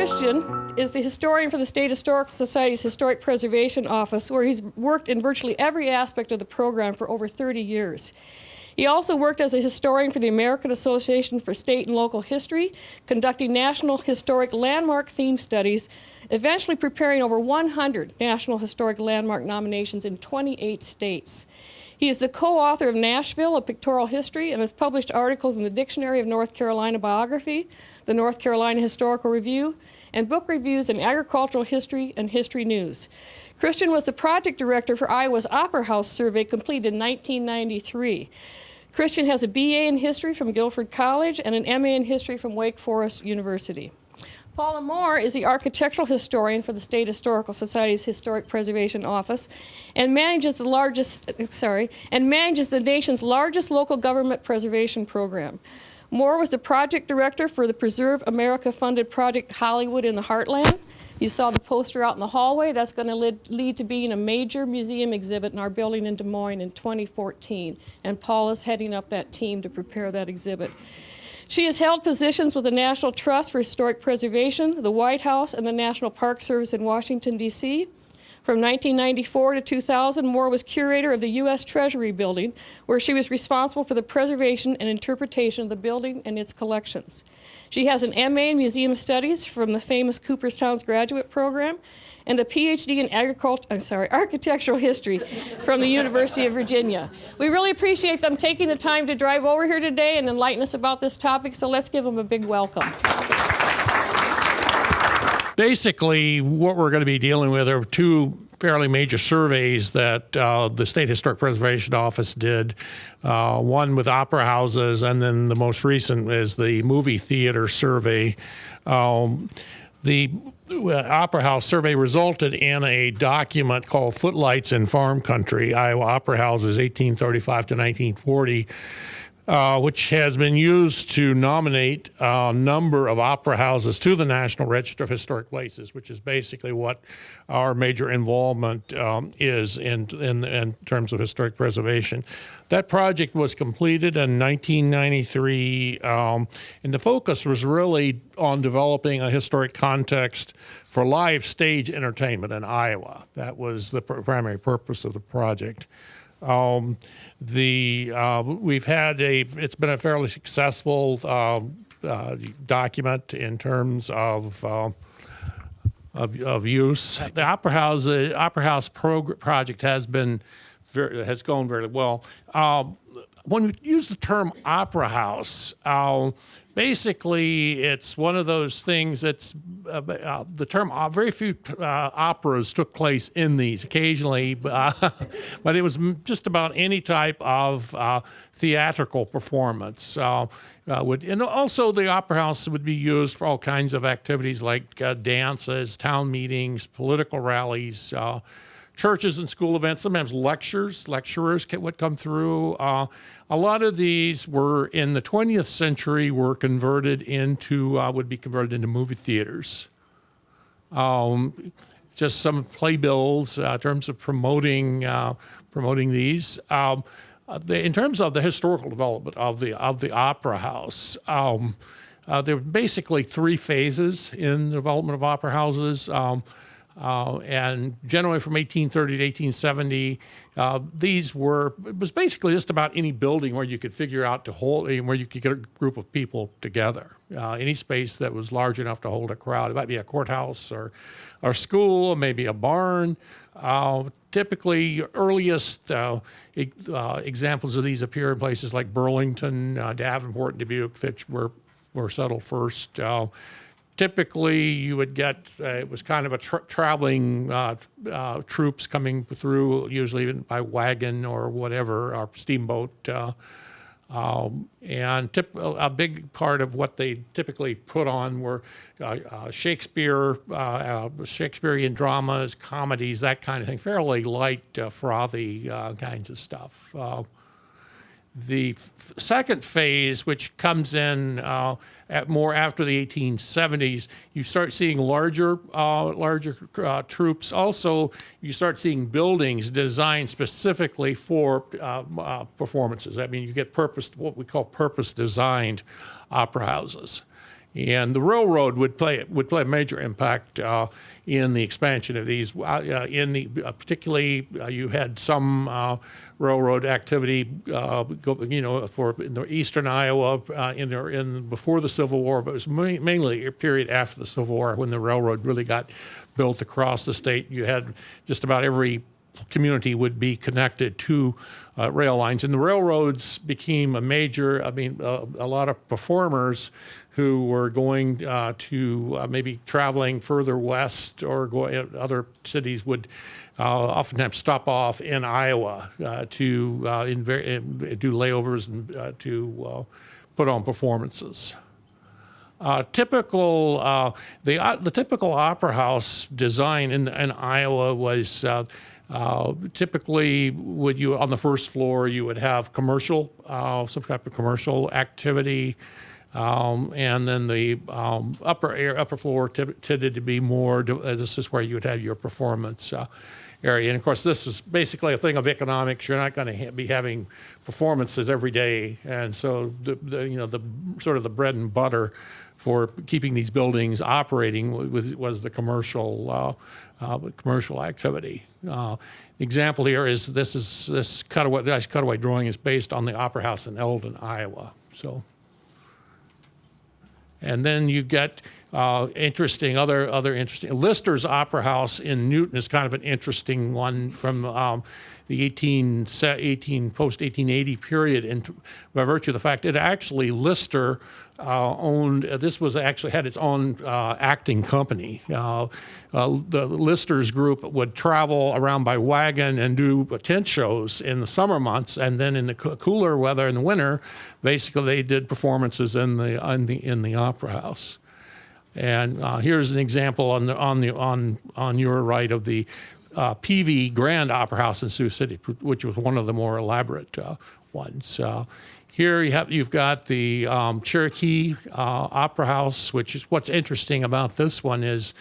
Christian is the historian for the State Historical Society's Historic Preservation Office, where he's worked in virtually every aspect of the program for over 30 years. He also worked as a historian for the American Association for State and Local History, conducting national historic landmark theme studies, eventually preparing over 100 National Historic Landmark nominations in 28 states. He is the co-author of Nashville, A Pictorial History, and has published articles in the Dictionary of North Carolina Biography, the North Carolina Historical Review, and book reviews in agricultural history and history news. Christian was the project director for Iowa's Opera House survey completed in 1993. Christian has a BA in history from Guilford College and an MA in history from Wake Forest University. Paula Moore is the architectural historian for the State Historical Society's Historic Preservation Office and manages the nation's largest local government preservation program. Moore was the project director for the Preserve America-funded Project Hollywood in the Heartland. You saw the poster out in the hallway. That's going to lead to being a major museum exhibit in our building in Des Moines in 2014. And Paula's heading up that team to prepare that exhibit. She has held positions with the National Trust for Historic Preservation, the White House, and the National Park Service in Washington, D.C. From 1994 to 2000, Moore was curator of the U.S. Treasury Building, where she was responsible for the preservation and interpretation of the building and its collections. She has an MA in Museum Studies from the famous Cooperstown's graduate program and a PhD in architectural history from the University of Virginia. We really appreciate them taking the time to drive over here today and enlighten us about this topic, so let's give them a big welcome. Basically, what we're going to be dealing with are two fairly major surveys that the State Historic Preservation Office did, one with opera houses, and then the most recent is the movie theater survey. The Opera House survey resulted in a document called Footlights in Farm Country, Iowa Opera Houses 1835 to 1940, which has been used to nominate a number of opera houses to the National Register of Historic Places, which is basically what our major involvement is in terms of historic preservation. That project was completed in 1993, and the focus was really on developing a historic context for live stage entertainment in Iowa. That was the primary purpose of the project. It's been a fairly successful document in terms of use. The Opera House project has gone very well. When we use the term opera house, basically it's one of those things that's the term. Very few operas took place in these. Occasionally, but it was just about any type of theatrical performance. And also the opera house would be used for all kinds of activities like dances, town meetings, political rallies. Churches and school events, sometimes lecturers would come through. A lot of these were in the 20th century would be converted into movie theaters. Just some playbills in terms of promoting these. In terms of the historical development of the opera house, there were basically three phases in the development of opera houses. And generally from 1830 to 1870, it was basically just about any building where you could figure out where you could get a group of people together. Any space that was large enough to hold a crowd. It might be a courthouse or school, or maybe a barn. Typically, earliest examples of these appear in places like Burlington, Davenport, and Dubuque, which were settled first. Typically, you would get, it was kind of a traveling troops coming through, usually by wagon or whatever, or steamboat. And a big part of what they typically put on were Shakespearean dramas, comedies, that kind of thing, fairly light, frothy kinds of stuff. The second phase, which comes in more after the 1870s, you start seeing larger troops. Also, you start seeing buildings designed specifically for performances. I mean, you get what we call purpose-designed opera houses. And the railroad would play a major impact in the expansion of these. Particularly, you had some railroad activity, for in the eastern Iowa before the Civil War, but it was mainly a period after the Civil War when the railroad really got built across the state. You had just about every community would be connected to rail lines, and the railroads became a major. A lot of performers who were going to maybe traveling further west or other cities would oftentimes stop off in Iowa to do layovers and to put on performances. The typical opera house design in Iowa was typically on the first floor you would have commercial, some type of commercial activity. And then the upper floor tended to be more. This is where you would have your performance area, and of course, this is basically a thing of economics. You're not going to be having performances every day, and so the sort of the bread and butter for keeping these buildings operating was the commercial activity. Example here is this nice cutaway drawing is based on the Opera House in Eldon, Iowa. So. And then you get other interesting. Lister's Opera House in Newton is kind of an interesting one from the post 1880 period, and by virtue of the fact it actually Lister owned. This was actually had its own acting company. The Lister's group would travel around by wagon and do tent shows in the summer months, and then in the cooler weather in the winter, basically they did performances in the opera house. And here's an example on your right of the PV Grand Opera House in Sioux City, which was one of the more elaborate ones. Here you've got the Cherokee Opera House, which is what's interesting about this one is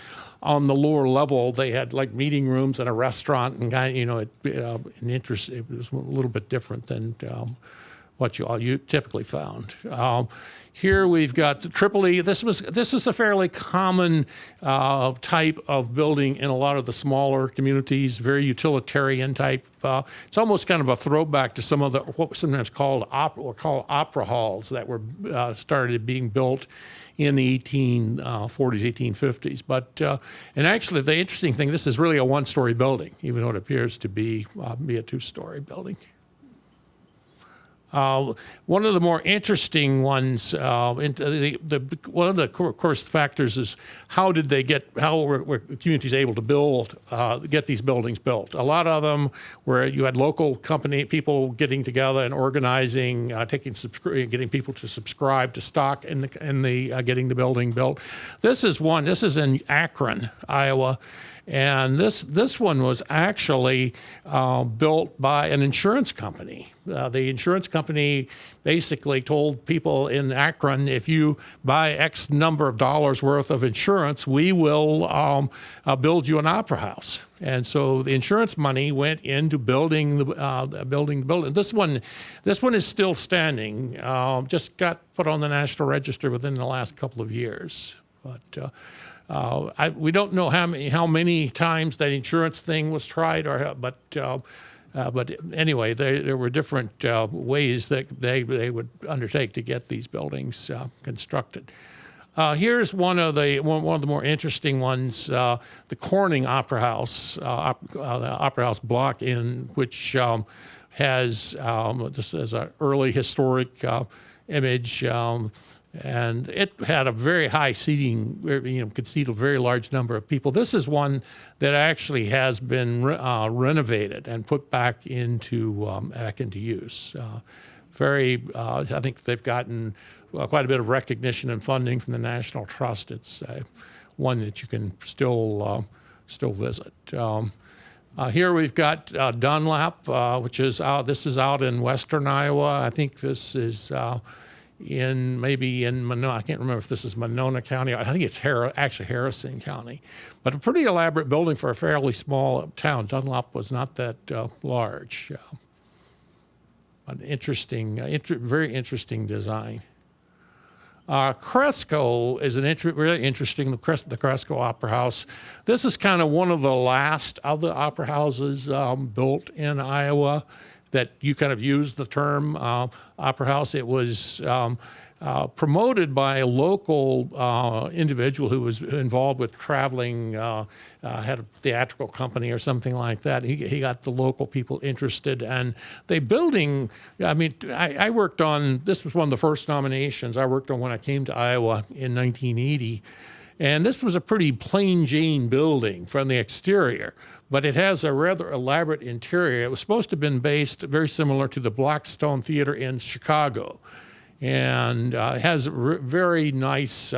on the lower level they had like meeting rooms and a restaurant, and it was a little bit different than what you typically found. Here we've got the Tripoli. This is a fairly common type of building in a lot of the smaller communities, very utilitarian type. It's almost kind of a throwback to some of what was sometimes called opera halls that were started being built in the 1840s, 1850s. But and actually, the interesting thing, this is really a one-story building, even though it appears to be a two-story building. One of the more interesting ones, one of the of course factors is how were communities able to get these buildings built? A lot of them where you had local people getting together and organizing, getting people to subscribe to stock in getting the building built. This is in Akron, Iowa. And this one was actually built by an insurance company. The insurance company basically told people in Akron, if you buy X number of dollars worth of insurance, we will build you an opera house. And so the insurance money went into building the building. This one is still standing. Just got put on the National Register within the last couple of years, but. We don't know how many times that insurance thing was tried, but anyway, there were different ways that they would undertake to get these buildings constructed. Here's one of the more interesting ones, the Corning Opera House, the Opera House block in which has this is an early historic image. And it had a very high seating, could seat a very large number of people. This is one that actually has been renovated and put back into use. I think they've gotten quite a bit of recognition and funding from the National Trust. It's one that you can still visit. Here we've got Dunlap, which is out. This is out in western Iowa. I think this is. In Monona, I can't remember if this is Monona County. I think it's actually Harrison County, but a pretty elaborate building for a fairly small town. Dunlop was not that large. An interesting, very interesting design. Cresco is really interesting, the Cresco Opera House. This is kind of one of the last of the opera houses built in Iowa that you kind of use the term opera house. It was promoted by a local individual who was involved with traveling, had a theatrical company or something like that. He got the local people interested, and they building, I mean, I worked on, this was one of the first nominations I worked on when I came to Iowa in 1980. And this was a pretty plain Jane building from the exterior, but it has a rather elaborate interior. It was supposed to have been based very similar to the Blackstone Theater in Chicago. And it has very nice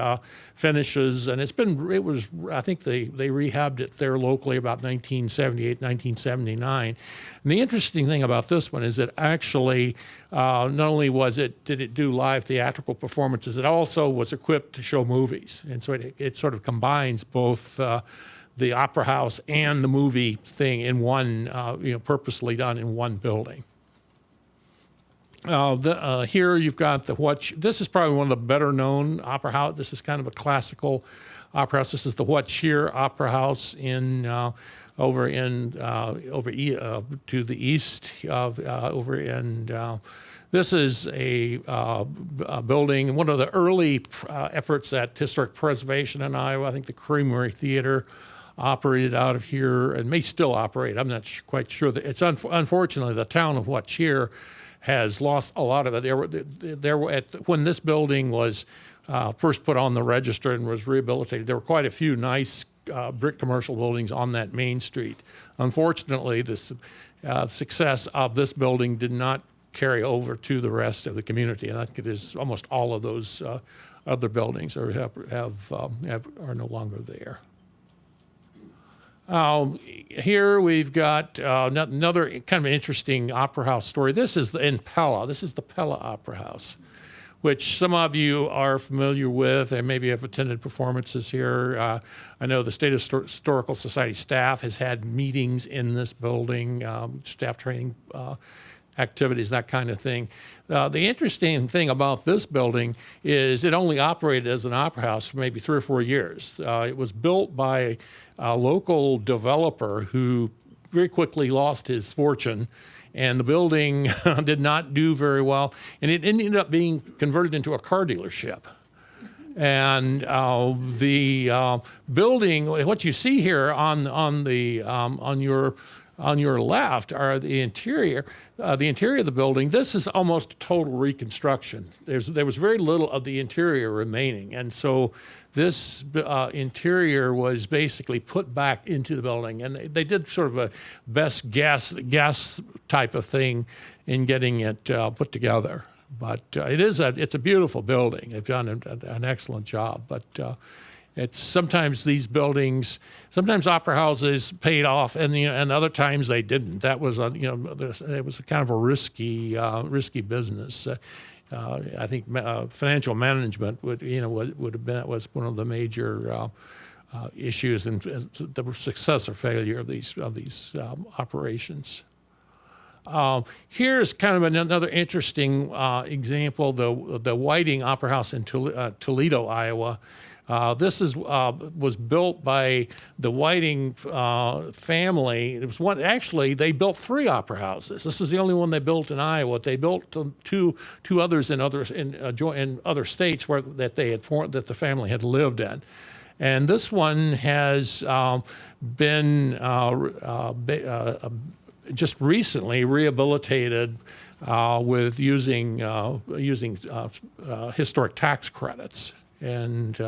finishes, and I think they rehabbed it there locally about 1978, 1979. And the interesting thing about this one is that actually, not only did it do live theatrical performances, it also was equipped to show movies. And so it sort of combines both the opera house and the movie thing in one, purposely done in one building. Here you've got this is probably one of the better known opera house. This is kind of a classical opera house. This is the What Cheer Opera House to the east of this is a building, one of the early efforts at historic preservation in Iowa. I think the Creamery Theater operated out of here and may still operate. I'm not quite sure. It's unfortunately the town of What Cheer has lost a lot of it. When this building was first put on the register and was rehabilitated, there were quite a few nice brick commercial buildings on that main street. Unfortunately, the success of this building did not carry over to the rest of the community, and I think there's almost all of those other buildings are no longer there. Here we've got another kind of an interesting opera house story. This is in Pella. This is the Pella Opera House, which some of you are familiar with and maybe have attended performances here. I know the State Historical Society staff has had meetings in this building, staff training activities, that kind of thing. The interesting thing about this building is it only operated as an opera house for maybe 3 or 4 years. It was built by a local developer who very quickly lost his fortune, and the building did not do very well, and it ended up being converted into a car dealership. And the building, what you see here on your left are the interior of the building. This is almost a total reconstruction. There was very little of the interior remaining, and so this interior was basically put back into the building, and they did sort of a best guess type of thing in getting it put together. But it's a beautiful building. They've done an excellent job, but. It's sometimes these buildings, sometimes opera houses paid off, and other times they didn't. That was it was kind of a risky business. I think financial management was one of the major issues in the success or failure of these operations. Here's kind of another interesting example: the Whiting Opera House in Toledo, Iowa. This was built by the Whiting family. It was one. Actually, they built 3 opera houses. This is the only one they built in Iowa. They built two others in other states that the family had lived in, and this one has been just recently rehabilitated with using historic tax credits. And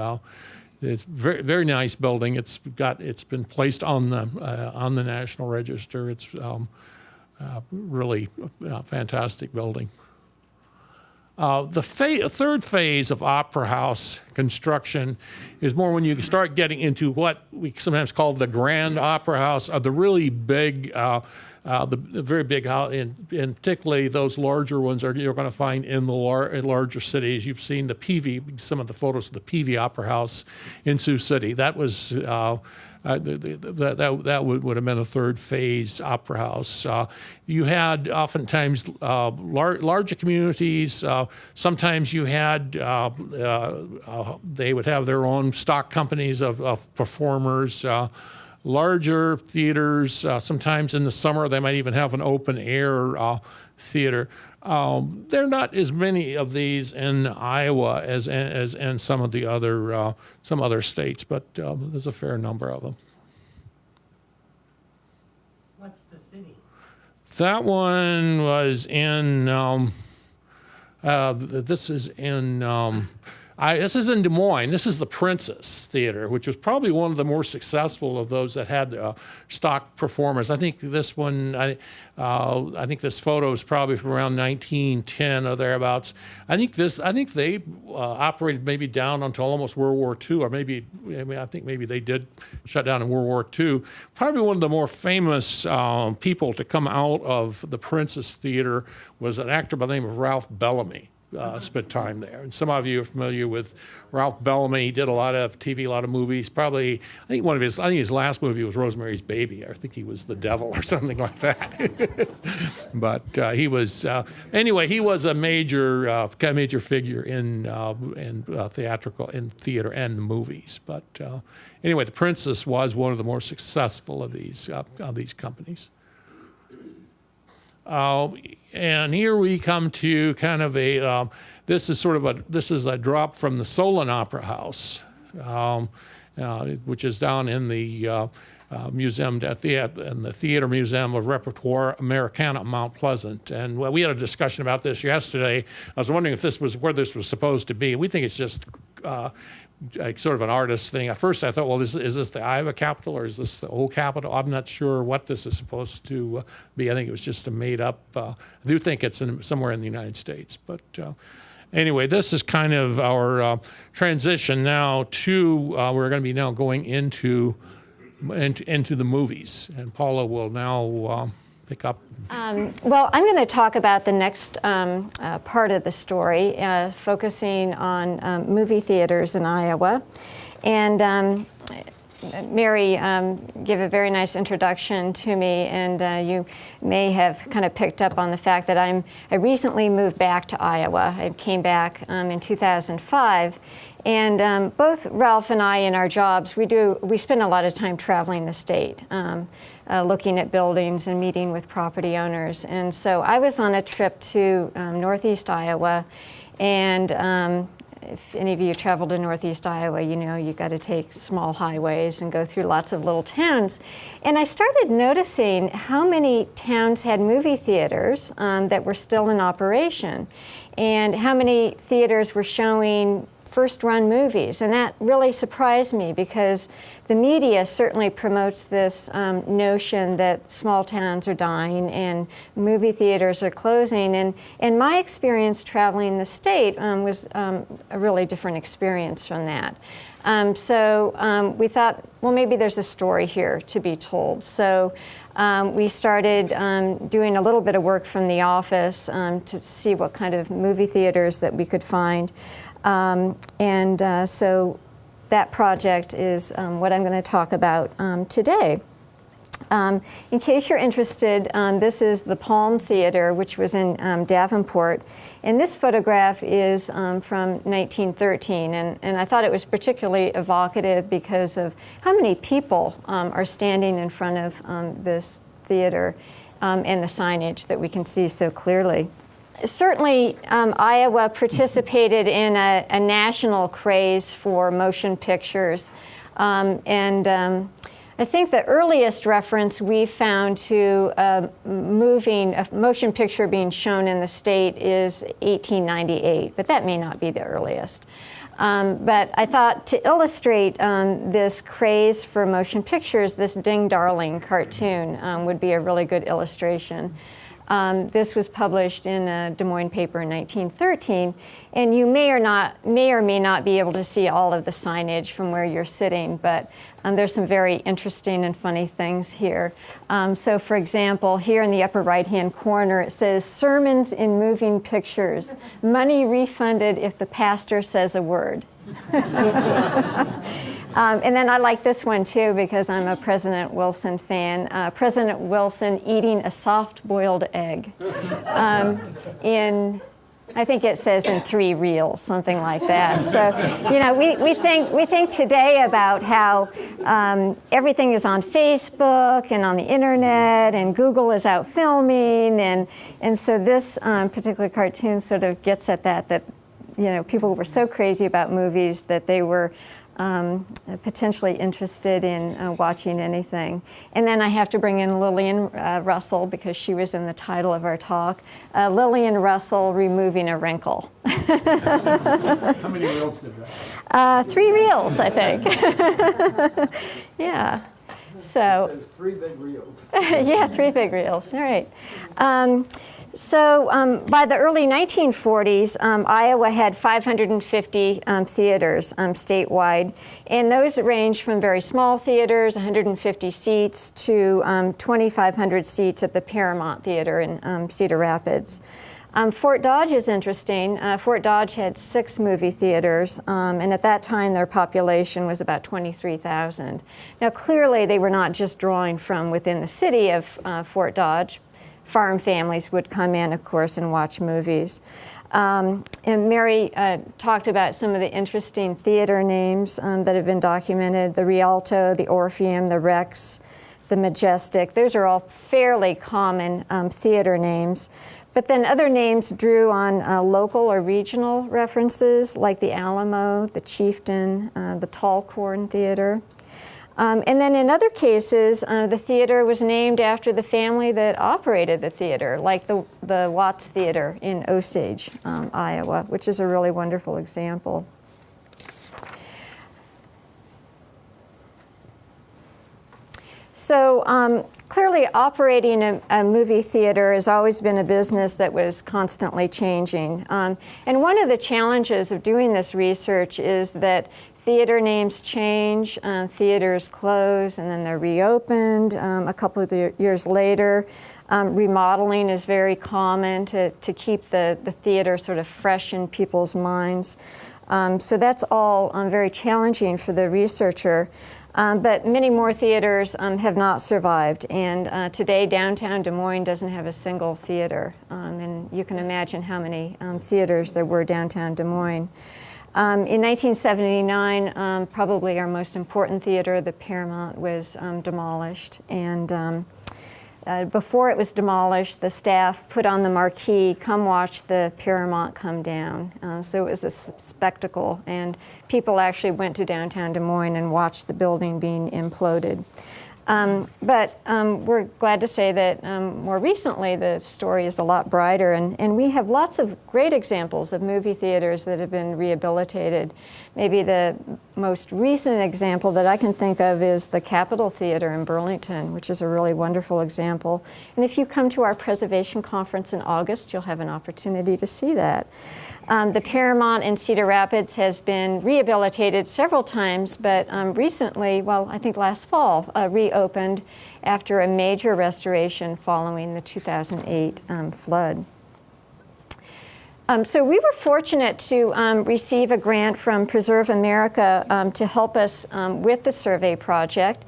it's very, very nice building. It's been placed on the National Register. It's really a fantastic building. The third phase of opera house construction is more when you start getting into what we sometimes call the grand opera house, or the really big the very big house, and particularly those larger ones you're going to find in the larger cities. You've seen the PV, some of the photos of the PV Opera House in Sioux City. That was that would have been a third phase opera house. You had oftentimes larger communities. Sometimes you had they would have their own stock companies of performers. Larger theaters. Sometimes in the summer they might even have an open air theater. There are not as many of these in Iowa as in some of the other some other states, but there's a fair number of them. What's the city? That one was in. This is in. This is in Des Moines. This is the Princess Theater, which was probably one of the more successful of those that had stock performers. I think this one, I think this photo is probably from around 1910 or thereabouts. I think they operated maybe down until almost World War II, or maybe I think maybe they did shut down in World War II. Probably one of the more famous people to come out of the Princess Theater was an actor by the name of Ralph Bellamy. Spent time there. And some of you are familiar with Ralph Bellamy. He did a lot of TV, a lot of movies. Probably, I think his last movie was Rosemary's Baby. I think he was the devil or something like that. But he was, anyway, he was a major figure in theater and the movies. But anyway, the Princess was one of the more successful of these companies. And here we come to kind of a, this is a drop from the Solon Opera House, which is down in the Museum, in the Theater Museum of Repertoire Americana at Mount Pleasant. And we had a discussion about this yesterday. I was wondering if this was where this was supposed to be. We think it's just like sort of an artist thing. At first I thought, well, is this the Iowa Capitol or is this the old Capitol? I'm not sure what this is supposed to be. I think it was just a made up, I do think it's somewhere in the United States. But anyway, this is kind of our transition now to, we're going to be now going into the movies. And Paula will now pick up. Well, I'm going to talk about the next part of the story, focusing on movie theaters in Iowa. And Mary gave a very nice introduction to me, and you may have kind of picked up on the fact that I recently moved back to Iowa. I came back in 2005. And both Ralph and I, in our jobs, we spend a lot of time traveling the state, looking at buildings and meeting with property owners. And so I was on a trip to Northeast Iowa, and if any of you travel to Northeast Iowa, you know you've got to take small highways and go through lots of little towns. And I started noticing how many towns had movie theaters that were still in operation, and how many theaters were showing first-run movies. And that really surprised me, because the media certainly promotes this notion that small towns are dying and movie theaters are closing. And my experience traveling the state was a really different experience from that. So we thought, well, maybe there's a story here to be told. So we started doing a little bit of work from the office to see what kind of movie theaters that we could find. So that project is what I'm going to talk about today. In case you're interested, this is the Palm Theater, which was in Davenport. And this photograph is from 1913. And I thought it was particularly evocative because of how many people are standing in front of this theater and the signage that we can see so clearly. Certainly, Iowa participated in a national craze for motion pictures. I think the earliest reference we found to a motion picture being shown in the state is 1898, but that may not be the earliest. But I thought to illustrate this craze for motion pictures, this Ding Darling cartoon would be a really good illustration. This was published in a Des Moines paper in 1913, and you may or may not be able to see all of the signage from where you're sitting, but there's some very interesting and funny things here. So for example, here in the upper right-hand corner, it says, "Sermons in moving pictures, money refunded if the pastor says a word." And then I like this one too because I'm a President Wilson fan. President Wilson eating a soft-boiled egg. I think it says in 3 reels, something like that. So, we think today about how everything is on Facebook and on the internet, and Google is out filming, and so this particular cartoon sort of gets at that people were so crazy about movies that they were potentially interested in watching anything. And then I have to bring in Lillian Russell because she was in the title of our talk. Lillian Russell removing a wrinkle. How many reels did that? 3 reels, I think. Yeah. So. It says 3 big reels. Yeah, 3 big reels. All right. So by the early 1940s, Iowa had 550 theaters statewide, and those ranged from very small theaters, 150 seats, to 2,500 seats at the Paramount Theater in Cedar Rapids. Fort Dodge is interesting. Fort Dodge had 6 movie theaters, and at that time their population was about 23,000. Now clearly they were not just drawing from within the city of Fort Dodge. Farm families would come in, of course, and watch movies. And Mary talked about some of the interesting theater names that have been documented: the Rialto, the Orpheum, the Rex, the Majestic. Those are all fairly common theater names. But then other names drew on local or regional references, like the Alamo, the Chieftain, the Tall Corn Theater. And then in other cases, the theater was named after the family that operated the theater, like the Watts Theater in Osage, Iowa, which is a really wonderful example. So clearly operating a movie theater has always been a business that was constantly changing. And one of the challenges of doing this research is that theater names change, theaters close, and then they're reopened a couple of years later. Remodeling is very common to keep the theater sort of fresh in people's minds. So that's all very challenging for the researcher. But many more theaters have not survived, and today downtown Des Moines doesn't have a single theater, and you can imagine how many theaters there were downtown Des Moines. In 1979, probably our most important theater, the Paramount, was demolished, and before it was demolished, the staff put on the marquee, "Come watch the Paramount come down." So it was a spectacle, and people actually went to downtown Des Moines and watched the building being imploded. But we're glad to say that more recently the story is a lot brighter, and we have lots of great examples of movie theaters that have been rehabilitated. Maybe the most recent example that I can think of is the Capitol Theater in Burlington, which is a really wonderful example. And if you come to our preservation conference in August, you'll have an opportunity to see that. The Paramount in Cedar Rapids has been rehabilitated several times, but recently, well, I think last fall, reopened after a major restoration following the 2008 flood. So we were fortunate to receive a grant from Preserve America to help us with the survey project.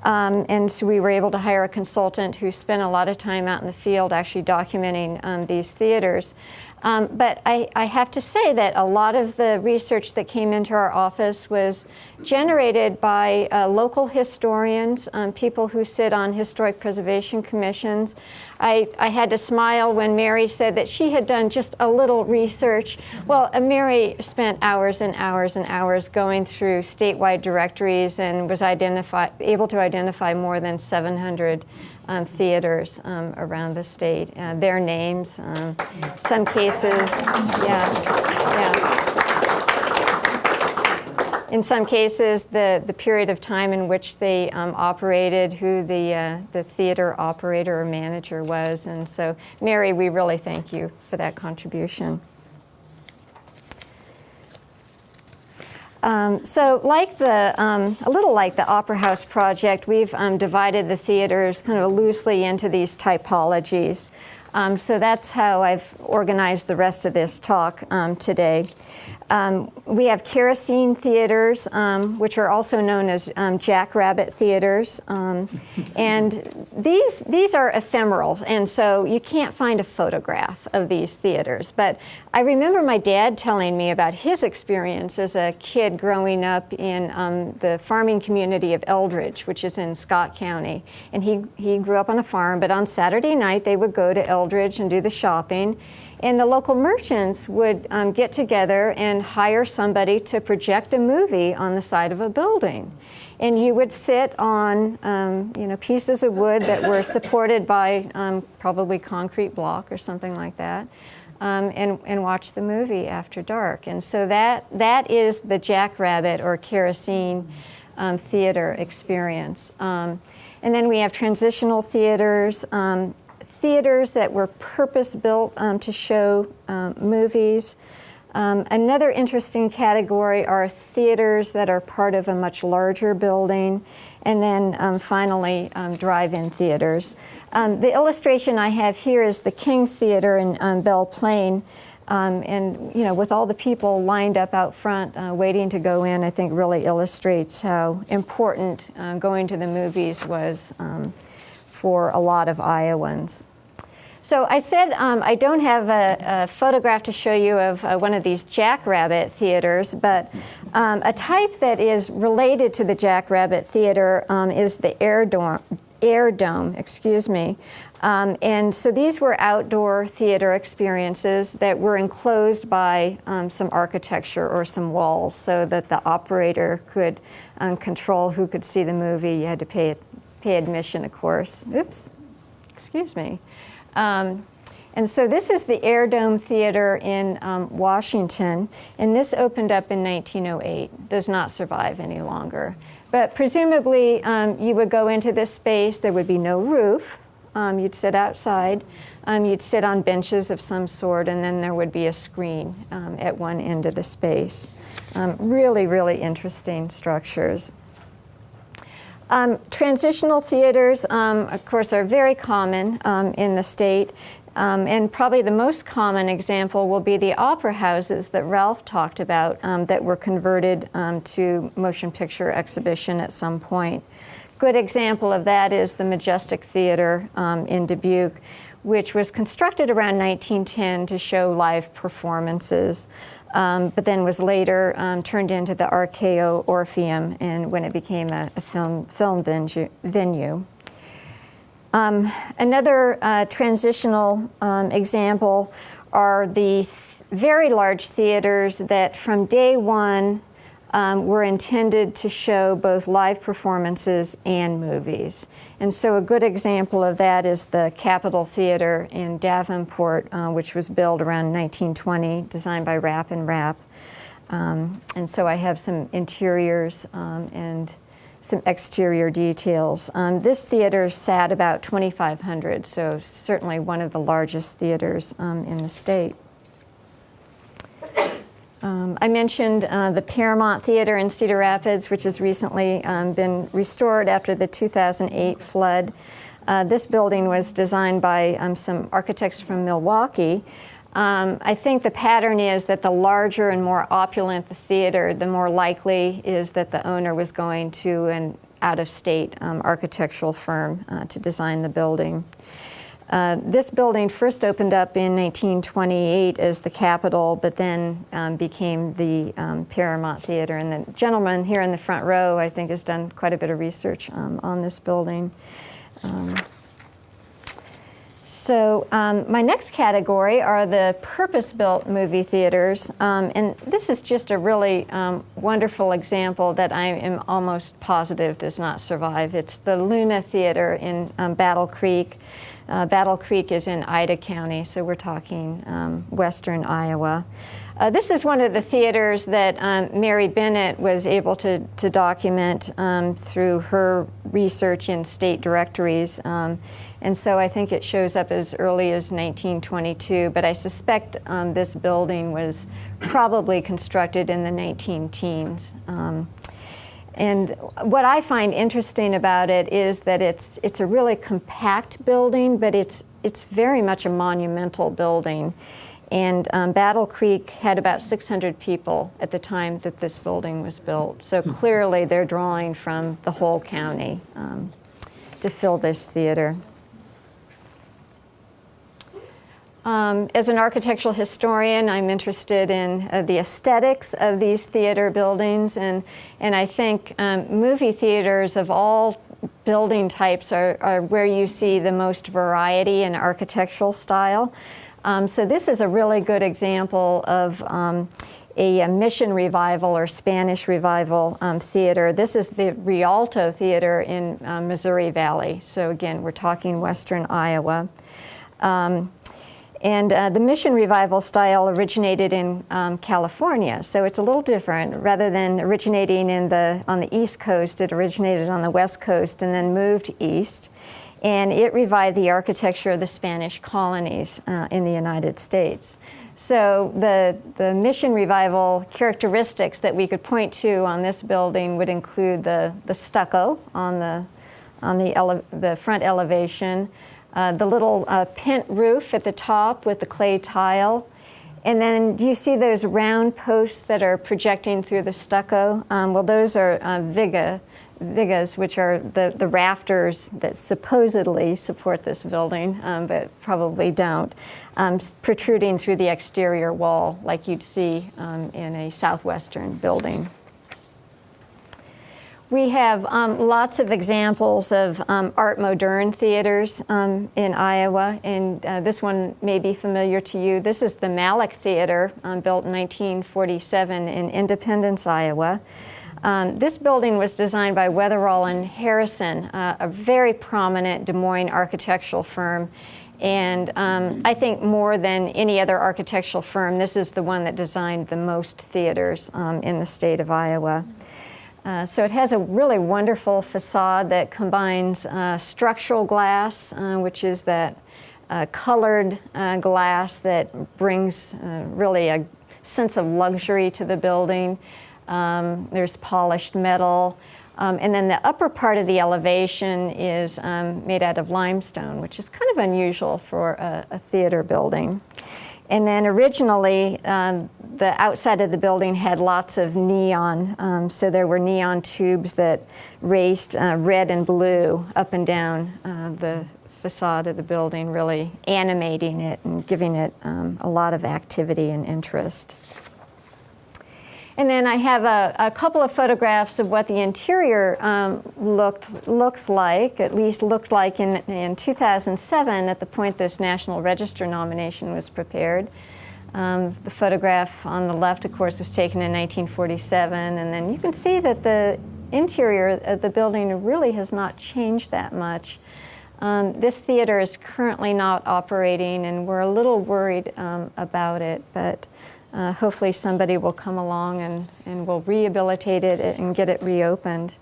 And so we were able to hire a consultant who spent a lot of time out in the field actually documenting these theaters. But I have to say that a lot of the research that came into our office was generated by local historians, people who sit on historic preservation commissions. I had to smile when Mary said that she had done just a little research. Well, Mary spent hours and hours and hours going through statewide directories and was able to identify more than 700 theaters around the state. Their names, some cases, yeah. in some cases, the period of time in which they operated, who the theater operator or manager was. And so, Mary, we really thank you for that contribution. So like a little like the Opera House project, we've divided the theaters kind of loosely into these typologies. So that's how I've organized the rest of this talk today. We have kerosene theaters, which are also known as jackrabbit theaters. And these are ephemeral, and so you can't find a photograph of these theaters. But I remember my dad telling me about his experience as a kid growing up in the farming community of Eldridge, which is in Scott County. And he grew up on a farm, but on Saturday night they would go to Eldridge and do the shopping. And the local merchants would get together and hire somebody to project a movie on the side of a building. And you would sit on pieces of wood that were supported by probably concrete block or something like that, and watch the movie after dark. And so that is the jackrabbit or kerosene theater experience. And then we have transitional theaters, theaters that were purpose-built to show movies. Another interesting category are theaters that are part of a much larger building, and then finally drive-in theaters. The illustration I have here is the King Theater in Belle Plaine, and with all the people lined up out front waiting to go in, I think really illustrates how important going to the movies was for a lot of Iowans. So I said I don't have a photograph to show you of one of these jackrabbit theaters, but a type that is related to the jackrabbit theater is the air dome, excuse me. And so these were outdoor theater experiences that were enclosed by some architecture or some walls so that the operator could control who could see the movie. You had to pay admission, of course. Oops, excuse me. And so this is the Air Dome Theater in Washington, and this opened up in 1908. Does not survive any longer. But presumably you would go into this space, there would be no roof, you'd sit outside, you'd sit on benches of some sort, and then there would be a screen at one end of the space. Really, really interesting structures. Transitional theaters, of course, are very common in the state, and probably the most common example will be the opera houses that Ralph talked about that were converted to motion picture exhibition at some point. Good example of that is the Majestic Theater in Dubuque, which was constructed around 1910 to show live performances. But then was later turned into the Archeo Orpheum, and when it became a film venue. Another transitional example are the very large theaters that from day one were intended to show both live performances and movies. And so a good example of that is the Capitol Theater in Davenport, which was built around 1920, designed by Rapp and Rapp. And so I have some interiors and some exterior details. This theater sat about 2,500, so certainly one of the largest theaters in the state. I mentioned the Paramount Theater in Cedar Rapids, which has recently been restored after the 2008 flood. This building was designed by some architects from Milwaukee. I think the pattern is that the larger and more opulent the theater, the more likely is that the owner was going to an out-of-state architectural firm to design the building. This building first opened up in 1928 as the Capitol, but then became the Paramount Theater. And the gentleman here in the front row, I think, has done quite a bit of research on this building. So my next category are the purpose-built movie theaters. And this is just a really wonderful example that I am almost positive does not survive. It's the Luna Theater in Battle Creek. Battle Creek is in Ida County, so we're talking western Iowa. This is one of the theaters that Mary Bennett was able to document through her research in state directories. And so I think it shows up as early as 1922, but I suspect this building was probably constructed in the 19-teens. And what I find interesting about it is that it's a really compact building, but it's very much a monumental building. And Battle Creek had about 600 people at the time that this building was built. So clearly they're drawing from the whole county to fill this theater. As an architectural historian, I'm interested in the aesthetics of these theater buildings, and I think movie theaters of all building types are where you see the most variety in architectural style. So this is a really good example of a Mission Revival or Spanish Revival theater. This is the Rialto Theater in Missouri Valley. So again, we're talking western Iowa. And the Mission Revival style originated in California, so it's a little different. Rather than originating on the East Coast, it originated on the West Coast and then moved east. And it revived the architecture of the Spanish colonies in the United States. So the Mission Revival characteristics that we could point to on this building would include the stucco on the front elevation, the little pent roof at the top with the clay tile. And then do you see those round posts that are projecting through the stucco? Well, those are vigas, which are the rafters that supposedly support this building, but probably don't, protruding through the exterior wall like you'd see in a southwestern building. We have lots of examples of Art Moderne theaters in Iowa, and this one may be familiar to you. This is the Malik Theater, built in 1947 in Independence, Iowa. This building was designed by Weatherall and Harrison, a very prominent Des Moines architectural firm. And I think more than any other architectural firm, this is the one that designed the most theaters in the state of Iowa. So it has a really wonderful facade that combines structural glass, which is that colored glass that brings really a sense of luxury to the building. There's polished metal. And then the upper part of the elevation is made out of limestone, which is kind of unusual for a theater building. And then originally, the outside of the building had lots of neon, so there were neon tubes that raced red and blue up and down the facade of the building, really animating it and giving it a lot of activity and interest. And then I have a couple of photographs of what the interior looks like, at least looked like in 2007 at the point this National Register nomination was prepared. The photograph on the left, of course, was taken in 1947, and then you can see that the interior of the building really has not changed that much. This theater is currently not operating, and we're a little worried about it, but hopefully somebody will come along and will rehabilitate it and get it reopened.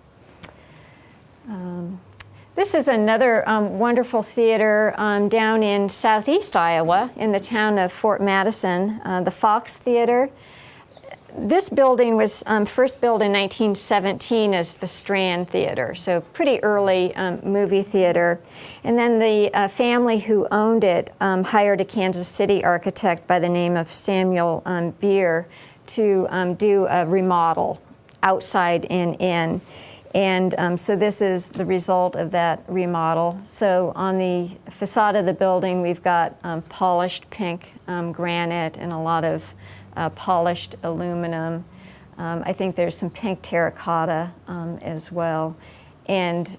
This is another wonderful theater down in southeast Iowa in the town of Fort Madison, the Fox Theater. This building was first built in 1917 as the Strand Theater, so pretty early movie theater. And then the family who owned it hired a Kansas City architect by the name of Samuel Beer to do a remodel outside and in. And so this is the result of that remodel. So on the facade of the building, we've got polished pink granite and a lot of polished aluminum. I think there's some pink terracotta as well, and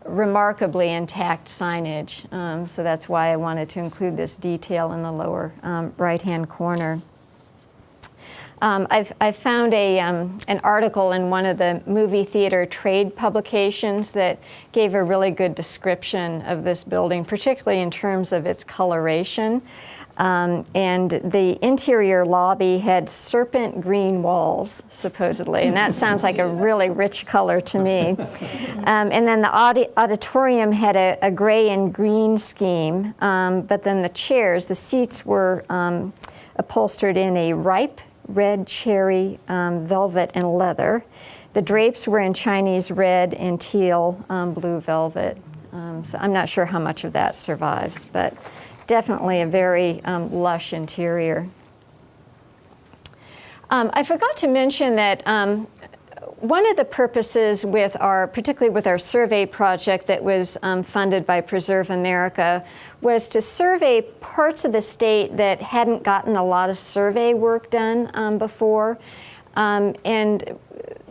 remarkably intact signage. So that's why I wanted to include this detail in the lower right-hand corner. I've found an article in one of the movie theater trade publications that gave a really good description of this building, particularly in terms of its coloration. And the interior lobby had serpent green walls, supposedly, and that sounds like a really rich color to me. And then the auditorium had a gray and green scheme, but then the chairs, the seats were upholstered in a ripe red cherry velvet and leather. The drapes were in Chinese red and teal blue velvet. So I'm not sure how much of that survives, but definitely a very lush interior. I forgot to mention that one of the purposes with particularly with our survey project that was funded by Preserve America, was to survey parts of the state that hadn't gotten a lot of survey work done before. And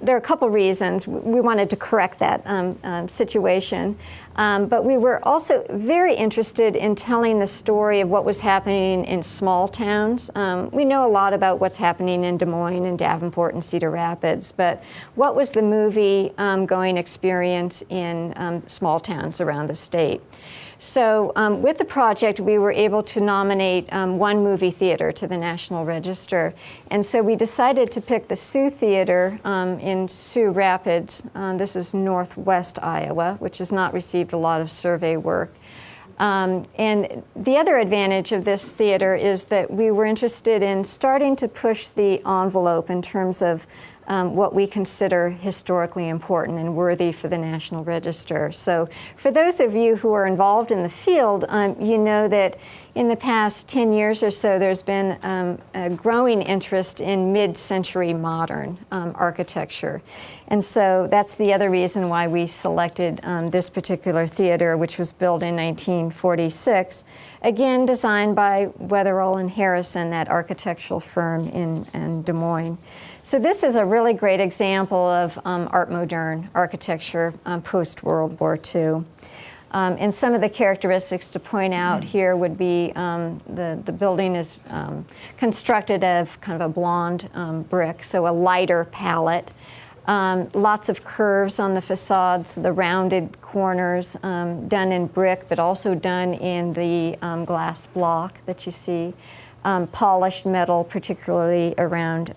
there are a couple reasons. We wanted to correct that situation. But we were also very interested in telling the story of what was happening in small towns. We know a lot about what's happening in Des Moines and Davenport and Cedar Rapids, but what was the movie going experience in small towns around the state? So with the project, we were able to nominate one movie theater to the National Register. And so we decided to pick the Sioux Theater in Sioux Rapids. This is northwest Iowa, which has not received a lot of survey work. And the other advantage of this theater is that we were interested in starting to push the envelope in terms of what we consider historically important and worthy for the National Register. So for those of you who are involved in the field, you know that in the past 10 years or so, there's been a growing interest in mid-century modern architecture. And so that's the other reason why we selected this particular theater, which was built in 1946, again designed by Weatherall and Harrison, that architectural firm in Des Moines. So this is a really great example of Art Moderne architecture post-World War II. And some of the characteristics to point out here would be the building is constructed of kind of a blonde brick, so a lighter palette. Lots of curves on the facades, the rounded corners done in brick, but also done in the glass block that you see. Polished metal, particularly around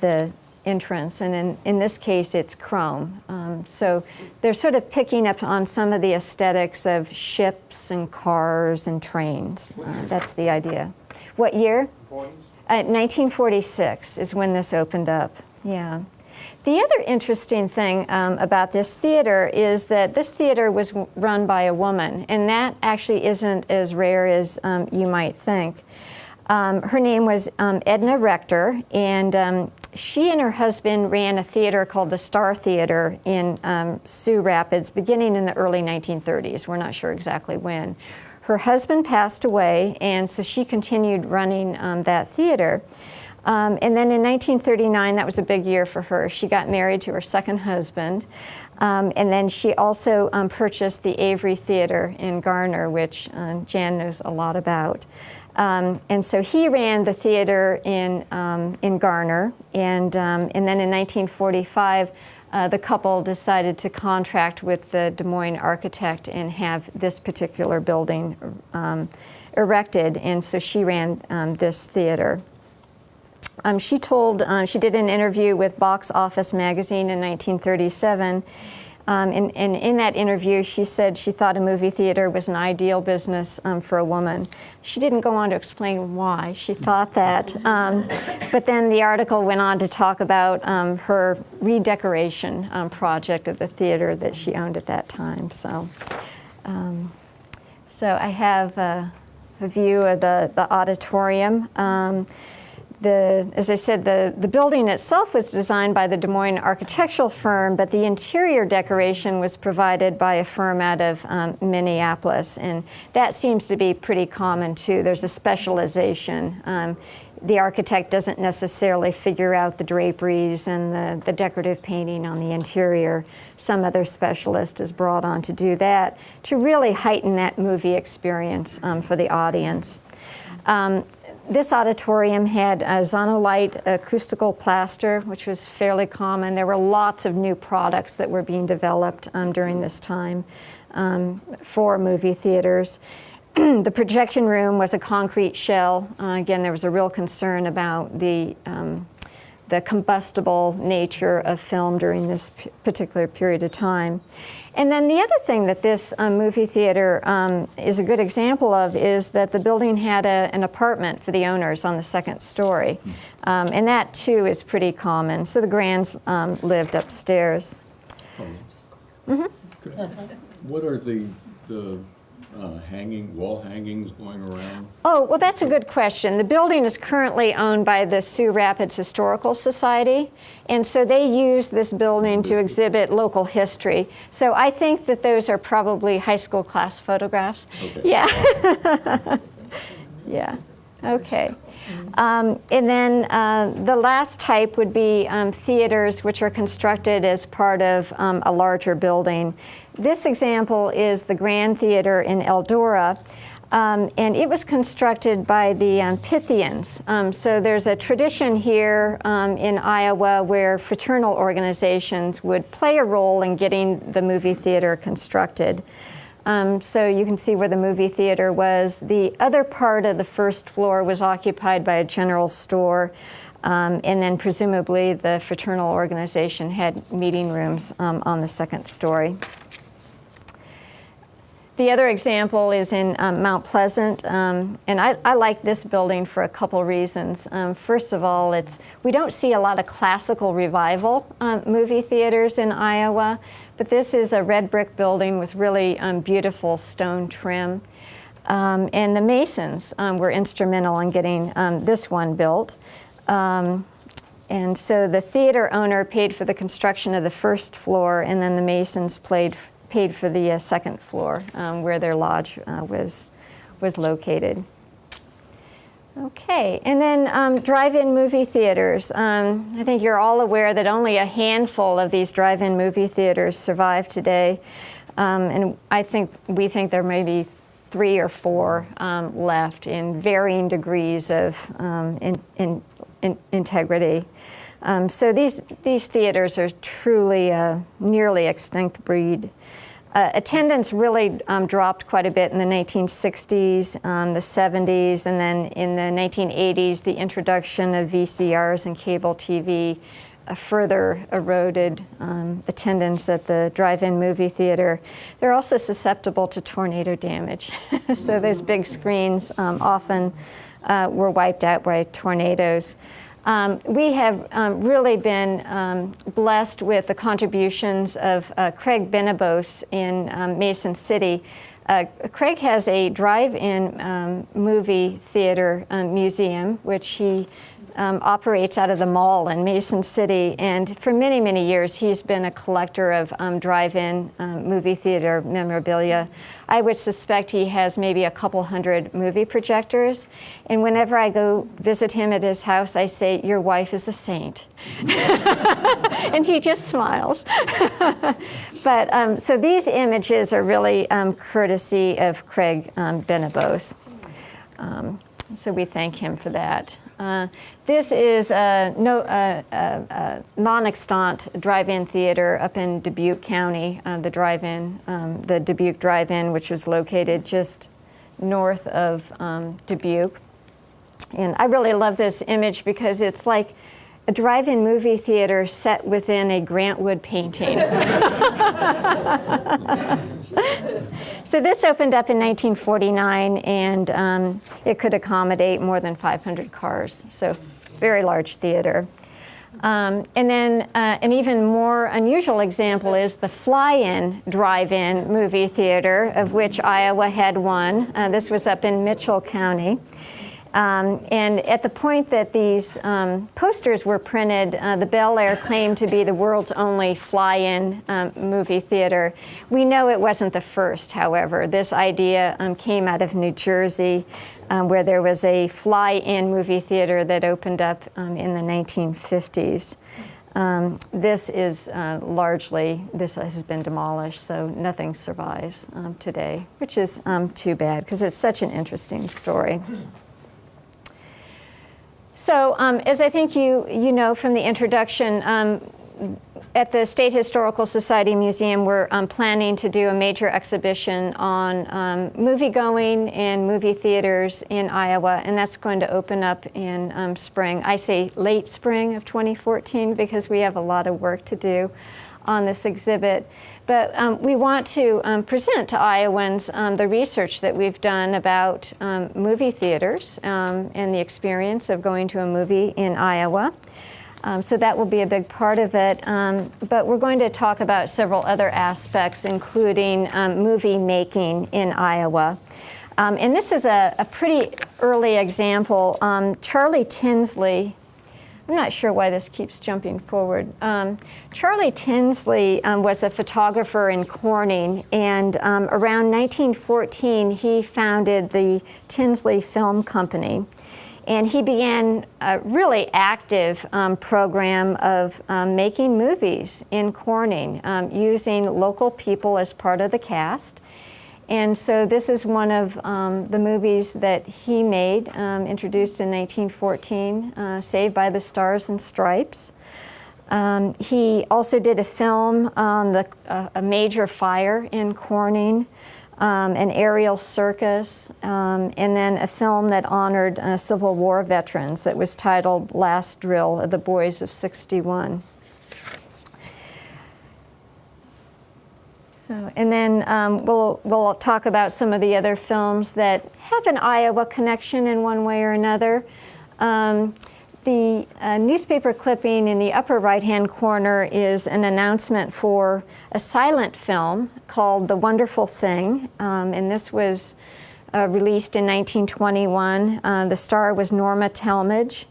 the entrance, and in this case it's chrome. So they're sort of picking up on some of the aesthetics of ships and cars and trains. That's the idea. What year? 1946 is when this opened up, yeah. The other interesting thing about this theater is that this theater was run by a woman, and that actually isn't as rare as you might think. Her name was Edna Rector, and she and her husband ran a theater called the Star Theater in Sioux Rapids beginning in the early 1930s. We're not sure exactly when. Her husband passed away, and so she continued running that theater. And then in 1939, that was a big year for her. She got married to her second husband. And then she also purchased the Avery Theater in Garner, which Jan knows a lot about. And so he ran the theater in Garner, and then in 1945, the couple decided to contract with the Des Moines architect and have this particular building erected, and so she ran this theater. She did an interview with Box Office magazine in 1937, and in that interview she said she thought a movie theater was an ideal business for a woman. She didn't go on to explain why she thought that, but then the article went on to talk about her redecoration project of the theater that she owned at that time. So I have a view of the auditorium. As I said, the building itself was designed by the Des Moines architectural firm, but the interior decoration was provided by a firm out of Minneapolis, and that seems to be pretty common too. There's a specialization. The architect doesn't necessarily figure out the draperies and the decorative painting on the interior. Some other specialist is brought on to do that to really heighten that movie experience for the audience. This auditorium had zonolite acoustical plaster, which was fairly common. There were lots of new products that were being developed during this time for movie theaters. The projection room was a concrete shell. Again, there was a real concern about the combustible nature of film during this particular period of time. And then the other thing that this movie theater is a good example of is that the building had an apartment for the owners on the second story. And that too is pretty common. So the Grands lived upstairs. What are the wall hangings going around? Oh, well, that's a good question. The building is currently owned by the Sioux Rapids Historical Society, and so they use this building to exhibit local history. So I think that those are probably high school class photographs. Okay. Yeah. Yeah. Okay. And then the last type would be theaters which are constructed as part of a larger building. This example is the Grand Theater in Eldora, and it was constructed by the Pythians. So there's a tradition here in Iowa where fraternal organizations would play a role in getting the movie theater constructed. So you can see where the movie theater was. The other part of the first floor was occupied by a general store, and then presumably the fraternal organization had meeting rooms on the second story. The other example is in Mount Pleasant, and I like this building for a couple reasons. First of all, we don't see a lot of classical revival movie theaters in Iowa, but this is a red brick building with really beautiful stone trim. And the Masons were instrumental in getting this one built. And so the theater owner paid for the construction of the first floor, and then the Masons paid for the second floor where their lodge was located. Okay, and then drive-in movie theaters. I think you're all aware that only a handful of these drive-in movie theaters survive today, and we think there may be 3 or 4 left in varying degrees of integrity. So these theaters are truly a nearly extinct breed. Attendance really dropped quite a bit in the 1960s, the 70s, and then in the 1980s, the introduction of VCRs and cable TV further eroded attendance at the drive-in movie theater. They're also susceptible to tornado damage. So those big screens often were wiped out by tornadoes. We have really been blessed with the contributions of Craig Benabos in Mason City. Craig has a drive-in movie theater museum, which he operates out of the mall in Mason City, and for many, many years he's been a collector of drive-in movie theater memorabilia. I would suspect he has maybe a couple hundred movie projectors, and whenever I go visit him at his house, I say, "Your wife is a saint." And he just smiles. But so these images are really courtesy of Craig Benabos. So we thank him for that. This is a non-extant drive-in theater up in Dubuque County, the Dubuque Drive-In, which was located just north of Dubuque. And I really love this image because it's like a drive-in movie theater set within a Grant Wood painting. So this opened up in 1949, and it could accommodate more than 500 cars, so very large theater. And then an even more unusual example is the fly-in drive-in movie theater, of which Iowa had one. This was up in Mitchell County. And at the point that these posters were printed, the Bel Air claimed to be the world's only fly-in movie theater. We know it wasn't the first, however. This idea came out of New Jersey, where there was a fly-in movie theater that opened up in the 1950s. This has been demolished, so nothing survives today, which is too bad, because it's such an interesting story. So as I think you know from the introduction, at the State Historical Society Museum, we're planning to do a major exhibition on moviegoing and movie theaters in Iowa, and that's going to open up in spring. I say late spring of 2014 because we have a lot of work to do on this exhibit. But we want to present to Iowans the research that we've done about movie theaters and the experience of going to a movie in Iowa. So that will be a big part of it. But we're going to talk about several other aspects, including movie making in Iowa. And this is a pretty early example. Charlie Tinsley, I'm not sure why this keeps jumping forward. Charlie Tinsley was a photographer in Corning, and around 1914 he founded the Tinsley Film Company. And he began a really active program of making movies in Corning, using local people as part of the cast. And so this is one of the movies that he made, introduced in 1914, Saved by the Stars and Stripes. He also did a film on a major fire in Corning, an aerial circus, and then a film that honored Civil War veterans that was titled Last Drill of the Boys of 61. So, and then we'll talk about some of the other films that have an Iowa connection in one way or another. The newspaper clipping in the upper right-hand corner is an announcement for a silent film called The Wonderful Thing, and this was released in 1921. The star was Norma Talmadge,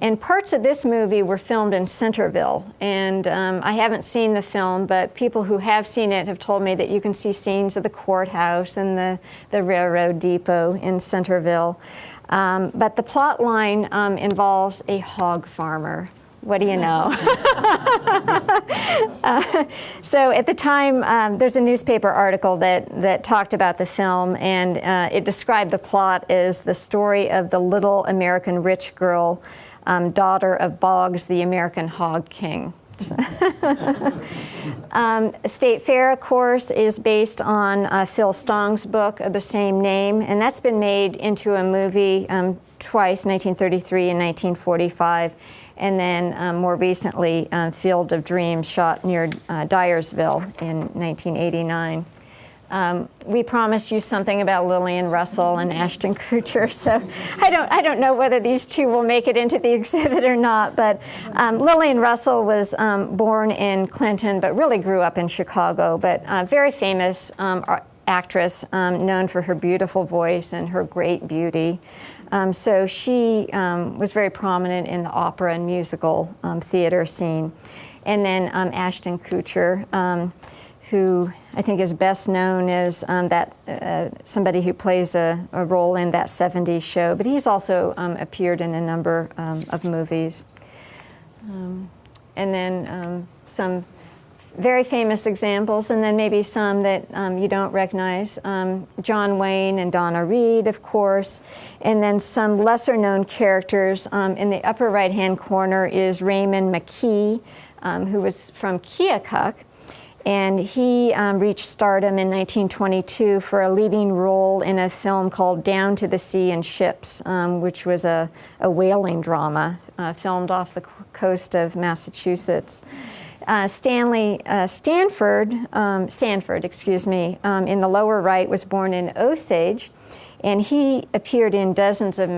and parts of this movie were filmed in Centerville. And I haven't seen the film, but people who have seen it have told me that you can see scenes of the courthouse and the railroad depot in Centerville. But the plot line involves a hog farmer. What do you know? So at the time, there's a newspaper article that talked about the film, and it described the plot as the story of the little American rich girl, daughter of Boggs, the American hog king. State Fair, of course, is based on Phil Stong's book of the same name, and that's been made into a movie twice, 1933 and 1945, and then more recently, Field of Dreams, shot near Dyersville in 1989. We promised you something about Lillian Russell and Ashton Kutcher, so I don't know whether these two will make it into the exhibit or not, but Lillian Russell was born in Clinton, but really grew up in Chicago, but very famous actress, known for her beautiful voice and her great beauty. So she was very prominent in the opera and musical theater scene. And then Ashton Kutcher, who I think is best known as somebody who plays a role in That 70s Show, but he's also appeared in a number of movies. And then some very famous examples, and then maybe some that you don't recognize. John Wayne and Donna Reed, of course, and then some lesser-known characters. In the upper right-hand corner is Raymond McKee, who was from Keokuk, and he reached stardom in 1922 for a leading role in a film called Down to the Sea in Ships, which was a whaling drama filmed off the coast of Massachusetts. Sanford, excuse me, in the lower right, was born in Osage, and he appeared in dozens of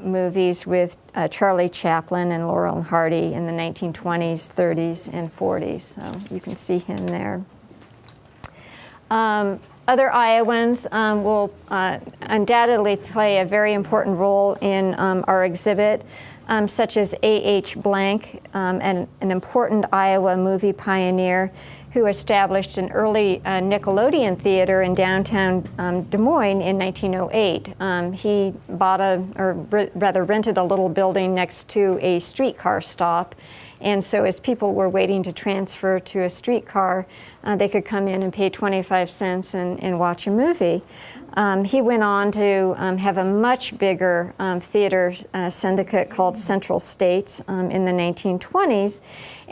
movies with Charlie Chaplin and Laurel and Hardy in the 1920s, 30s, and 40s. So you can see him there. Other Iowans will undoubtedly play a very important role in our exhibit, such as A.H. Blank, an important Iowa movie pioneer who established an early Nickelodeon theater in downtown Des Moines in 1908. He bought rented a little building next to a streetcar stop. And so as people were waiting to transfer to a streetcar, they could come in and pay 25 cents and watch a movie. He went on to have a much bigger theater syndicate called Central States in the 1920s.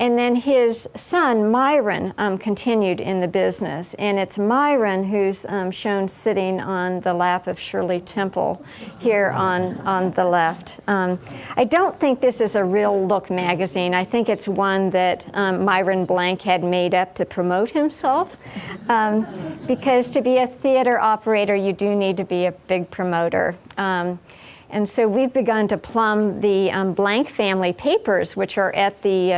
And then his son, Myron, continued in the business. And it's Myron who's shown sitting on the lap of Shirley Temple here on the left. I don't think this is a real look magazine. I think it's one that Myron Blank had made up to promote himself. Because to be a theater operator, you do need to be a big promoter. And so we've begun to plumb the Blank family papers, which are at the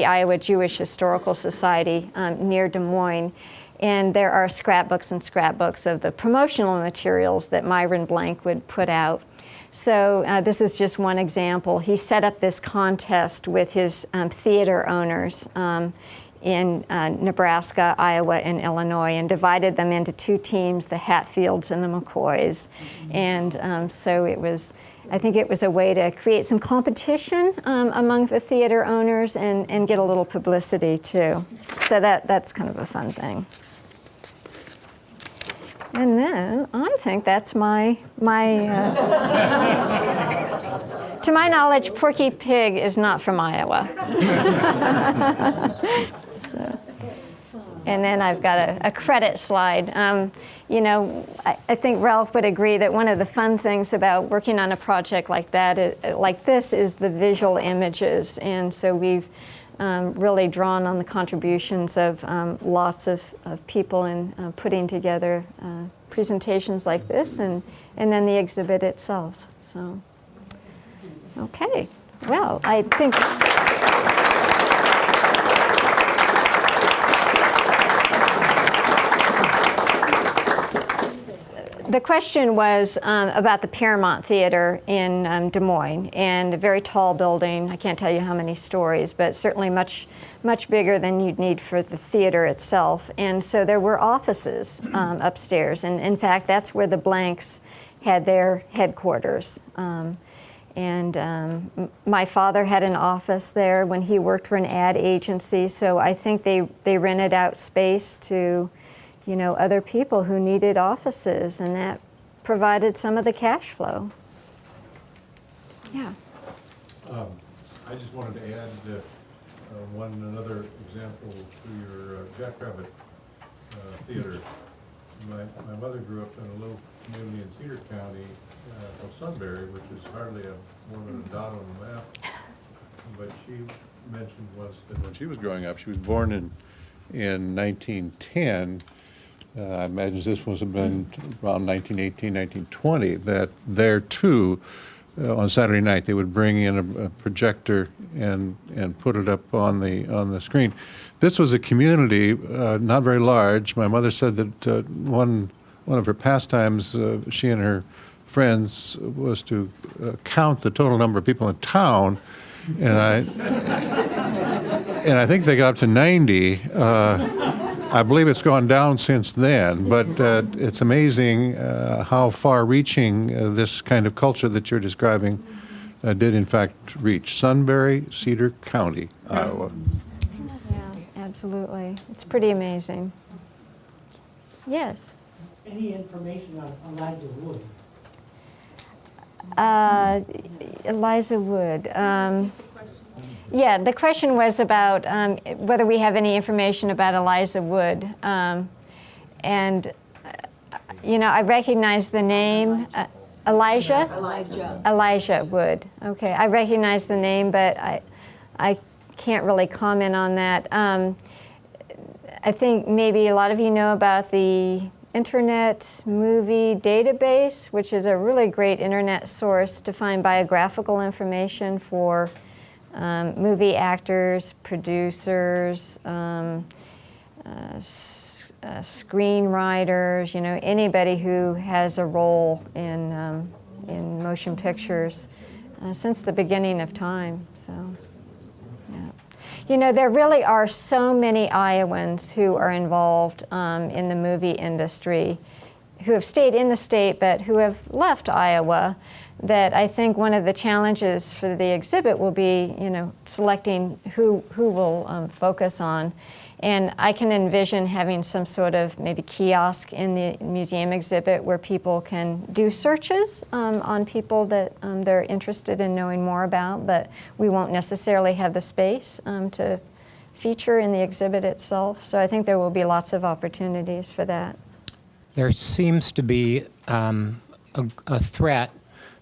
Iowa Jewish Historical Society near Des Moines. And there are scrapbooks and scrapbooks of the promotional materials that Myron Blank would put out. So this is just one example. He set up this contest with his theater owners in Nebraska, Iowa, and Illinois, and divided them into two teams, the Hatfields and the McCoys. And so I think it was a way to create some competition among the theater owners and get a little publicity too. So that's kind of a fun thing. And then I think that's my to my knowledge, Porky Pig is not from Iowa. And then I've got a credit slide. You know, I think Ralph would agree that one of the fun things about working on a project like that, like this, is the visual images. And so we've really drawn on the contributions of lots of people in putting together presentations like this, and then the exhibit itself. So, okay. Well, I think. The question was about the Paramount Theater in Des Moines, and a very tall building. I can't tell you how many stories, but certainly much bigger than you'd need for the theater itself. And so there were offices upstairs, and in fact, that's where the Blanks had their headquarters. My father had an office there when he worked for an ad agency, so I think they rented out space to other people who needed offices, and that provided some of the cash flow. Yeah. I just wanted to add another example to your Jackrabbit Theater. My mother grew up in a little community in Cedar County called Sunbury, which is hardly more than a dot on the map. But she mentioned once that when she was growing up, she was born in 1910. I imagine this must have been around 1918, 1920, that there too, on Saturday night, they would bring in a projector and put it up on the screen. This was a community, not very large. My mother said that one of her pastimes, she and her friends, was to count the total number of people in town, and I think they got up to 90. I believe it's gone down since then, but it's amazing how far-reaching this kind of culture that you're describing did in fact reach. Sunbury, Cedar County, Iowa. Yeah, absolutely. It's pretty amazing. Yes? Any information on Elijah Wood? Eliza Wood. Yeah, the question was about whether we have any information about Eliza Wood. I recognize the name. Elijah? Elijah Wood. Okay, I recognize the name, but I can't really comment on that. I think maybe a lot of you know about the Internet Movie Database, which is a really great internet source to find biographical information for movie actors, producers, screenwriters, anybody who has a role in motion pictures since the beginning of time. So, yeah. There really are so many Iowans who are involved in the movie industry, who have stayed in the state but who have left Iowa, that I think one of the challenges for the exhibit will be, selecting who will focus on. And I can envision having some sort of maybe kiosk in the museum exhibit where people can do searches on people that they're interested in knowing more about, but we won't necessarily have the space to feature in the exhibit itself. So I think there will be lots of opportunities for that. There seems to be a threat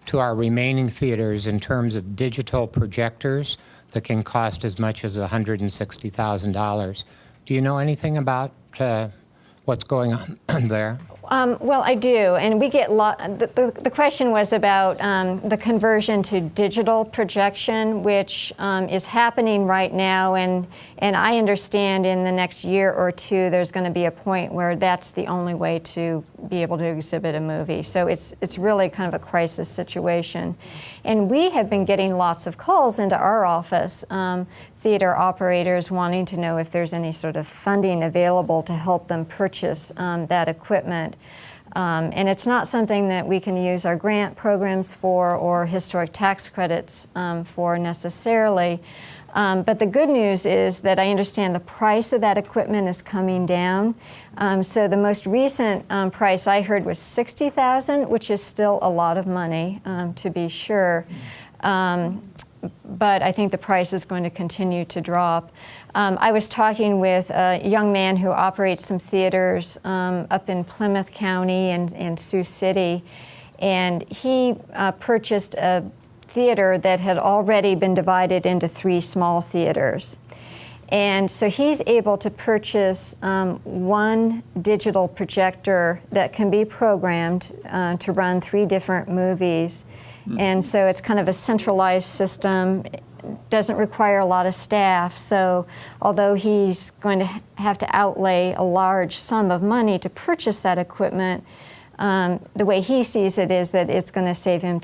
to our remaining theaters in terms of digital projectors that can cost as much as $160,000. Do you know anything about what's going on there? Well, I do, and we get the question was about the conversion to digital projection, which is happening right now, and I understand in the next year or two there's going to be a point where that's the only way to be able to exhibit a movie. So it's really kind of a crisis situation, and we have been getting lots of calls into our office. Theater operators wanting to know if there's any sort of funding available to help them purchase that equipment. And it's not something that we can use our grant programs for or historic tax credits for necessarily. But the good news is that I understand the price of that equipment is coming down. So the most recent price I heard was $60,000, which is still a lot of money, to be sure. But I think the price is going to continue to drop. I was talking with a young man who operates some theaters up in Plymouth County and Sioux City, and he purchased a theater that had already been divided into 3 small theaters. And so he's able to purchase one digital projector that can be programmed to run 3 different movies. And so it's kind of a centralized system. It doesn't require a lot of staff. So although he's going to have to outlay a large sum of money to purchase that equipment, the way he sees it is that it's going to save him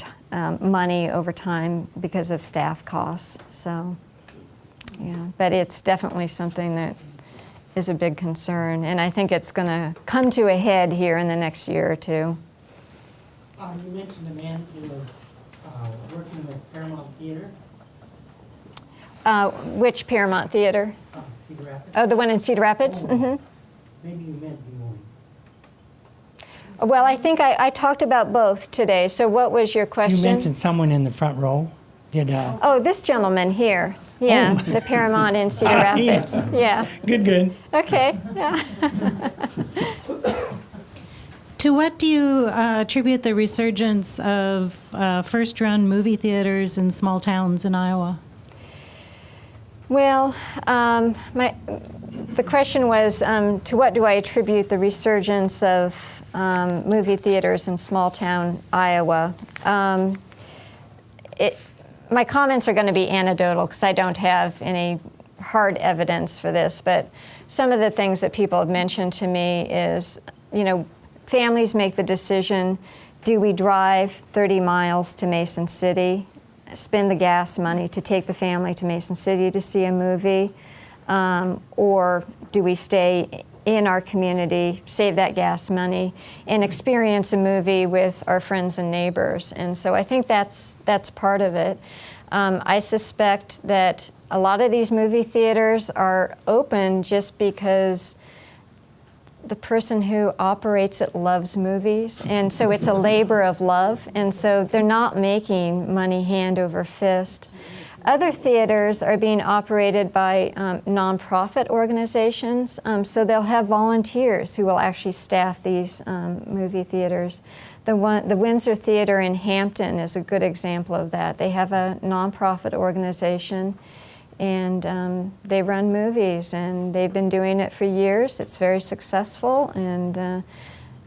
money over time because of staff costs. So, yeah, but it's definitely something that is a big concern. And I think it's going to come to a head here in the next year or two. You mentioned the man who was working with Paramount Theater, Which Paramount Theater? Cedar Rapids. Oh, the one in Cedar Rapids? Oh. Mm-hmm. Maybe you meant Des Moines. Well, I think I talked about both today. So what was your question? You mentioned someone in the front row. Did Oh, this gentleman here. Yeah, the Paramount in Cedar Rapids. Yeah. Good. Okay. Yeah. To what do you attribute the resurgence of first-run movie theaters in small towns in Iowa? Well, the question was, to what do I attribute the resurgence of movie theaters in small-town Iowa? My comments are going to be anecdotal because I don't have any hard evidence for this, but some of the things that people have mentioned to me is, families make the decision, do we drive 30 miles to Mason City, spend the gas money to take the family to Mason City to see a movie, or do we stay in our community, save that gas money, and experience a movie with our friends and neighbors? And so I think that's part of it. I suspect that a lot of these movie theaters are open just because the person who operates it loves movies, and so it's a labor of love, and so they're not making money hand over fist. Other theaters are being operated by nonprofit organizations, so they'll have volunteers who will actually staff these movie theaters. The Windsor Theater in Hampton is a good example of that. They have a nonprofit organization, and they run movies, and they've been doing it for years. It's very successful, and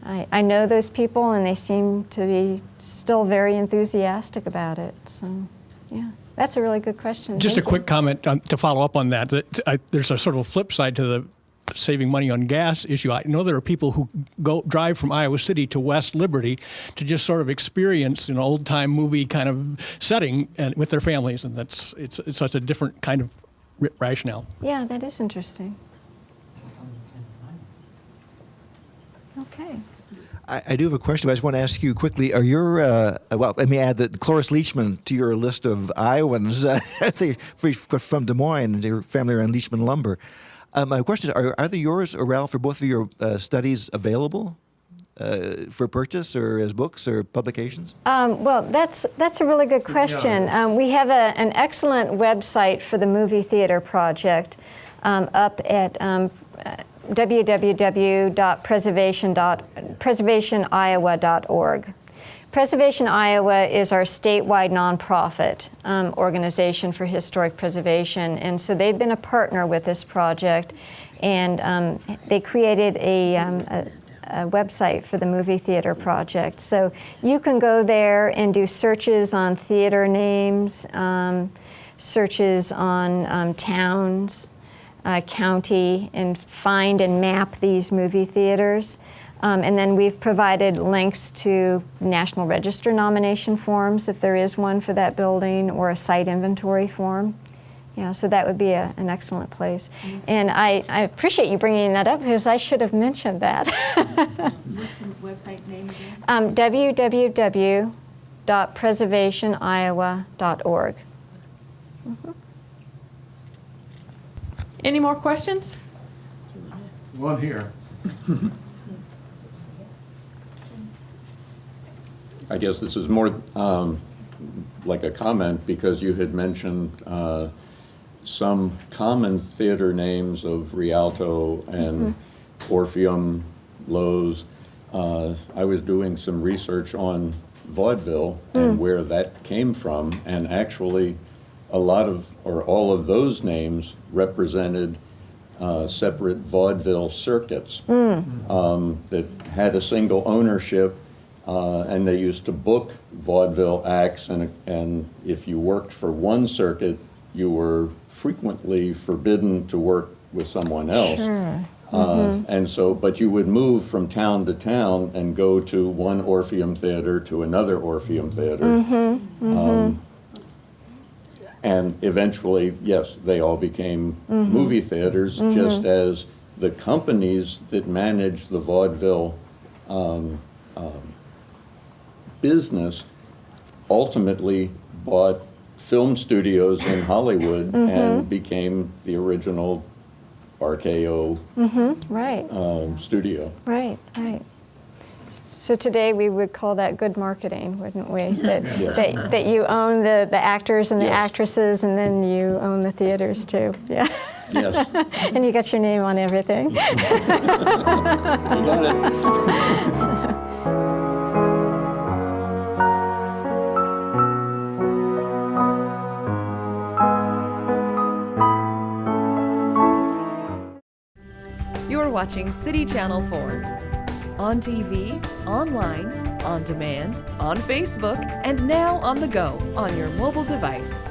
I know those people, and they seem to be still very enthusiastic about it. So, yeah, that's a really good question. Just Thank a quick comment to follow up on that. There's a sort of flip side to the saving money on gas issue. I know there are people who drive from Iowa City to West Liberty to just sort of experience an old time movie kind of setting and with their families, and it's such a different kind of rationale. Yeah, that is interesting. Okay. I do have a question, but I just want to ask you quickly. Are your well? Let me add that Cloris Leachman to your list of Iowans from Des Moines. Your family are in Leachman Lumber. My question is: Are either yours or Ralph or both of your studies available for purchase or as books or publications? Well, that's a really good question. We have an excellent website for the Movie Theater Project up at www.preservationiowa.org. Preservation Iowa is our statewide nonprofit organization for historic preservation, and so they've been a partner with this project, and they created a website for the Movie Theater Project. So you can go there and do searches on theater names, searches on towns, county, and find and map these movie theaters. And then we've provided links to National Register nomination forms, if there is one for that building, or a site inventory form. Yeah, so that would be an excellent place. And I appreciate you bringing that up, because I should have mentioned that. What's the website name again? www.preservationiowa.org. Any more questions? One here. I guess this is more like a comment, because you had mentioned some common theater names of Rialto and Orpheum, Lowe's. I was doing some research on vaudeville and where that came from, and actually a lot of, or all of those names represented separate vaudeville circuits that had a single ownership, and they used to book vaudeville acts, and if you worked for one circuit, you were frequently forbidden to work with someone else. Sure. And so, but you would move from town to town and go to one Orpheum theater to another Orpheum theater. And eventually, yes, they all became movie theaters, just as the companies that managed the vaudeville business ultimately bought film studios in Hollywood and became the original RKO Right. studio. Right, right. So today we would call that good marketing, wouldn't we? That you own the actors and the actresses, and then you own the theaters too. Yeah. Yes. And you got your name on everything. You got it. You're watching City Channel 4. On TV, online, on demand, on Facebook, and now on the go on your mobile device.